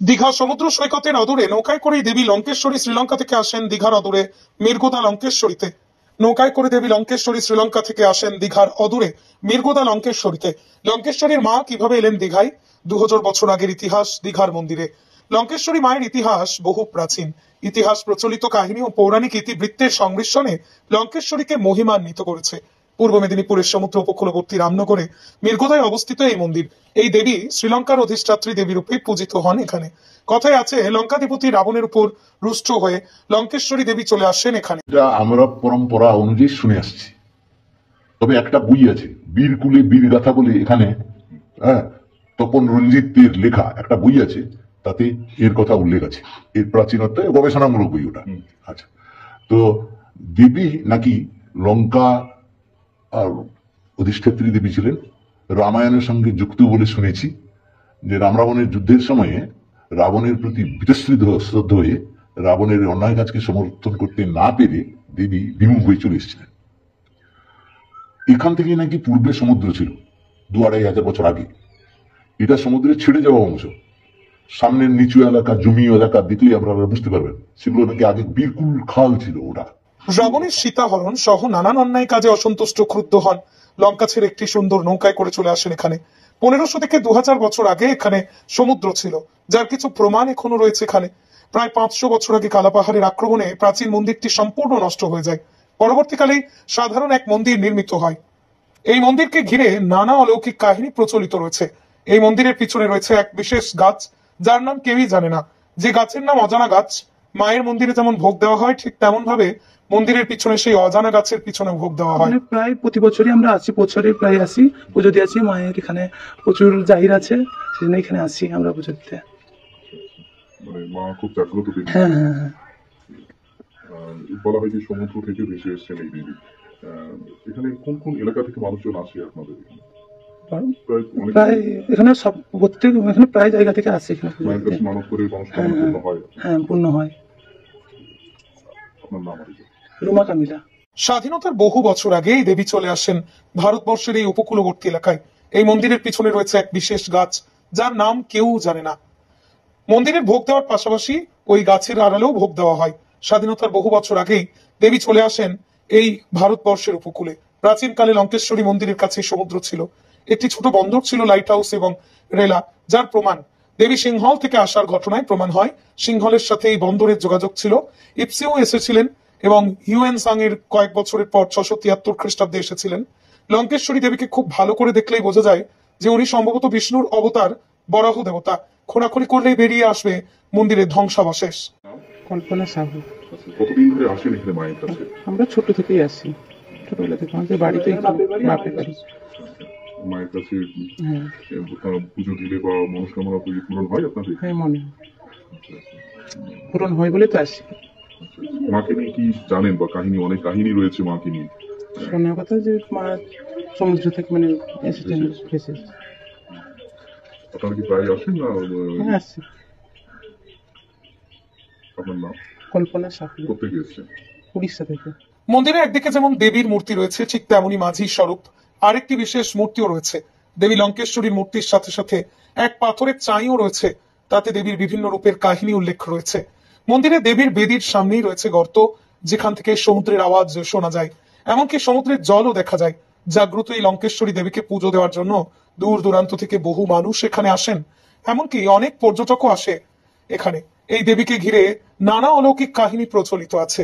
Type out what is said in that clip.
দীঘা সমুদ্র সৈকতের অদূরে নৌকায় করে দেবী লঙ্কেশ্বরী শ্রীলঙ্কা থেকে আসেন দীঘার অদূরে মির্গোদা লঙ্কেশ্বরীতে। নৌকায় করে দেবী লঙ্কেশ্বরী শ্রীলঙ্কা থেকে আসেন দীঘার অদূরে মির্গোদা লঙ্কেশ্বরীতে। লঙ্কেশ্বরীর মা কিভাবে এলেন দীঘায়? 2000 বছর আগের ইতিহাস দীঘার মন্দিরে। লঙ্কেশ্বরী মায়ের ইতিহাস বহু প্রাচীন। ইতিহাস প্রচলিত কাহিনী ও পৌরাণিক ইতিবৃত্তের সংমিশ্রণে লঙ্কেশ্বরীকে মহিমান্বিত করেছে। পূর্ব মেদিনীপুরের সমুদ্র উপকূলবর্তী রামনগরে মির্গোদায় অবস্থিত এই মন্দির। এই দেবী শ্রীলঙ্কার অধিষ্ঠাত্রী দেবী রূপে পূজিত হন এখানে। কথায় আছে, লঙ্কাধিপতি রাবণের উপর রুষ্ট হয়ে লঙ্কেশ্বরী দেবী চলে আসেন এখানে। এটা আমরা পরম্পরা অনুযায়ী শুনে আসছি। তবে একটা বই আছে, বীরকুলে বীর গাথা বলে, এখানে তপন রঞ্জিতের লেখা একটা বই আছে, তাতে এর কথা উল্লেখ আছে। এর প্রাচীনত্ব গবেষণামূলক বই ওটা। আচ্ছা, তো দেবী নাকি লঙ্কা আর অধিষ্ঠাত্রী দেবী ছিলেন, রামায়ণের সঙ্গে যুক্ত বলে শুনেছি। যে রাম রাবণের যুদ্ধের সময়ে রাবণের প্রতি বীতশ্রদ্ধ হয়ে রাবণের অন্যায় কাজকে সমর্থন করতে না পেরে দেবী বিমুখ হয়ে চলে এসেছিলেন। এখান থেকে নাকি পূর্বে সমুদ্র ছিল 2-2.5 বছর আগে। এটা সমুদ্রে ছেড়ে যাওয়া অংশ। সামনের নিচু এলাকা, জমি এলাকা দেখলে আপনারা বুঝতে পারবেন, সেগুলো নাকি আগে বীরকুল খাল ছিল ওটা। রাবণের সীতাহরণ সহ নানান অন্যায় কাজে অসন্তুষ্ট ক্রুদ্ধ হন। লঙ্কা ছেড়ে একটি সুন্দর নৌকায় করে চলে আসেন এখানে। 1500 থেকে 2000 বছর আগে এখানে সমুদ্র ছিল, যার কিছু প্রমাণ এখনো রয়েছে এখানে। প্রায় 500 বছর আগে কালাপাহাড়ের আক্রমণে প্রাচীন মন্দিরটি সম্পূর্ণ নষ্ট হয়ে যায়। পরবর্তীকালে সাধারণ এক মন্দির নির্মিত হয়। এই মন্দিরকে ঘিরে নানা অলৌকিক কাহিনী প্রচলিত রয়েছে। এই মন্দিরের পিছনে রয়েছে এক বিশেষ গাছ, যার নাম কেউই জানে না। যে গাছের নাম অজানা গাছ। মায়ের মন্দিরে যেমন ভোগ দেওয়া হয়, ঠিক তেমন ভাবে মন্দিরের পিছনে সেই অজানা গাছের পিছনে ভোগ দেওয়া হয়। প্রায় প্রতি বছরই আমরা আসি, বছরে প্রায় আসি, পুজো দিয়ে আসি। মায়ের এখানে প্রচুর জাহির আছে, সেজন্য এখানে আসি আমরা পুজো দিতে। মানে মা খুব জাগ্রত দেবী। হ্যাঁ হ্যাঁ হ্যাঁ। বলা হয় যে সমুদ্র থেকে ভেসে এসেছেন এই দেবী। এখানে কোন কোন এলাকা থেকে মানুষজন আসে আপনাদের? প্রায় এখানে সব প্রত্যেক এখানে প্রায় জায়গা থেকে আসে এখানে। মায়ের কাছে মানত করে মনস্কামনা পূর্ণ হয়। হ্যাঁ, পূর্ণ হয়। আপনার নাম? রুমা কামিলা। স্বাধীনতার বহু বছর আগে এই দেবী চলে আসেন ভারতবর্ষের এই উপকূলবর্তী এলাকায়। এই মন্দিরের পিছনে রয়েছে এক বিশেষ গাছ, যার নাম কেউ জানে না। মন্দিরের ভোগ দেওয়ার পাশাপাশি ওই গাছের আড়ালেও ভোগ দেওয়া হয়। স্বাধীনতার বহু বছর আগেই দেবী চলে আসেন এই ভারতবর্ষের উপকূলে। প্রাচীনকালে লঙ্কেশ্বরী মন্দিরের কাছে সমুদ্র ছিল, একটি ছোট বন্দর ছিল, লাইট হাউস এবং রেলা, যার প্রমাণ দেবী সিংহল থেকে আসার ঘটনায় প্রমাণ হয়। সিংহলের সাথে এই বন্দরের যোগাযোগ ছিল। ইপসিও এসেছিলেন এবং হিউয়েন সাং এর কয়েক বছরের পর 673 খ্রিস্টাব্দে এসেছিলেন। লঙ্কেশ্বরী দেবীকে খুব ভালো করে দেখলেই বোঝা যায় যে উনি সম্ভবত বিষ্ণুর অবতার, বরাহ দেবতা। খোঁড়াখুড়ি করলেই বেরিয়ে আসবে মন্দিরের ধ্বংসাবশেষ। কল্পনা সাহু। কতদিন ধরে আসেন এখানে মায়ের কাছে? আমরা ছোট থেকেই আসি, ছোটবেলা থেকে। আমাদের বাড়িতে বাপের বাড়ি। মায়ের কাছে পুজো দিলে বা মনস্কামনা পূরণ হয় আপনাদের? হ্যাঁ, মনে পূরণ হয় বলে তো আসি। মাকে নিয়ে কি জানেন বা কাহিনী? অনেক কাহিনী রয়েছে মাকে নিয়ে। শোনার কথা যে মা সমুদ্র থেকে মানে এসেছেন, ভেসে। আপনারা কি প্রায় আসেন না? হ্যাঁ, আসছি। আপনার নাম? কল্পনা সাহু। কোথেকে এসেছেন? উড়িষ্যা থেকে। মন্দিরে একদিকে যেমন দেবীর মূর্তি রয়েছে, ঠিক তেমনই মাঝির স্বরূপ আরেকটি বিশেষ মূর্তিও রয়েছে। দেবী লঙ্কেশ্বরীর মূর্তির সাথে সাথে এক পাথরের চাইও রয়েছে, তাতে দেবীর বিভিন্ন রূপের কাহিনী উল্লেখ রয়েছে। মন্দিরে দেবীর বেদির সামনেই রয়েছে গর্ত, যেখান থেকে সমুদ্রের আওয়াজ শোনা যায়। এমনকি সমুদ্রের জলও দেখা যায়। জাগ্রত এই লঙ্কেশ্বরী দেবীকে পুজো দেওয়ার জন্য দূর দূরান্ত থেকে বহু মানুষ এখানে আসেন। এমনকি অনেক পর্যটকও আসে এখানে। এই দেবীকে ঘিরে নানা অলৌকিক কাহিনী প্রচলিত আছে।